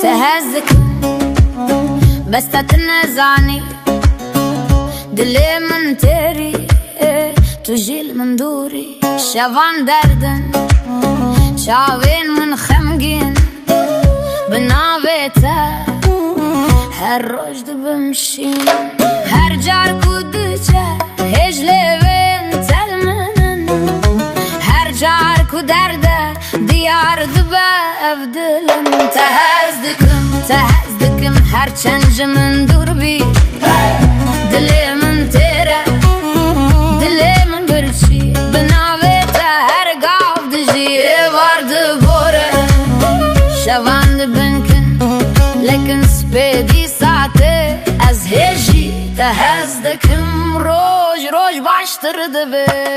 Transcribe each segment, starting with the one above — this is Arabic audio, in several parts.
تهزك بس تتنازعني دلي من تيري تجيل من دوري شافان دردن شاوين من خمجين بنابتا هر روج بمشين هر جار كودجا هجلي بين تلمنن هر جار كودرده ديار دبا افدلن تهزدكم هر چنج من دور بي دلي من تيره دلي من برشي بنابتا هر قاف دجي وارد بوره شوان دبنكن لكن سبيدي ساعتي از هجي تهزدكم روج باشتر دبي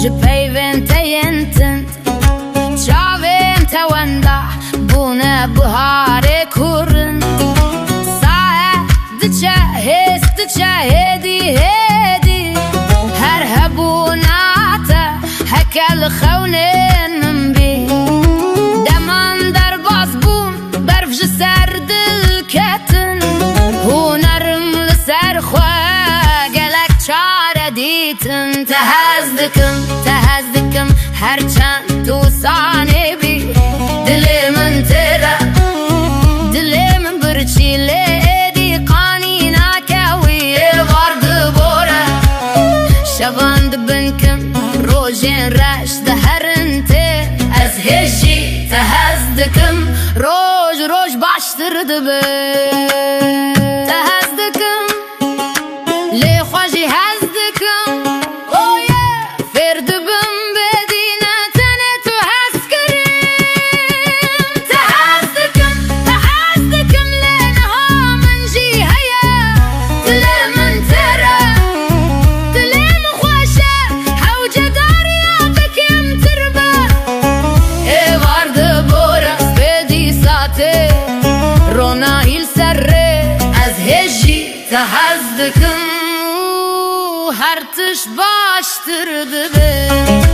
جبيبن تينتنت شافين توندا بونا بهاري كورن ساعة دتشا هدي هرهبوناتا هكال خونين من بي دمان در باسبون برفج سرد الكتن هو نرم لسر خواه قلق چاره ديتن تهزدكم هر چند دوستانه بی دلی من تیره دلی من برچی لیدی قانینا کوی وارد بوره شوان دبنکم روژین رش دهرن تی از هجی تهزدكم روج باشتر دبی تهزدكم لی خوشی هزدكم روناهيل سره از هجي تهزدكم هرتش باشتر دبي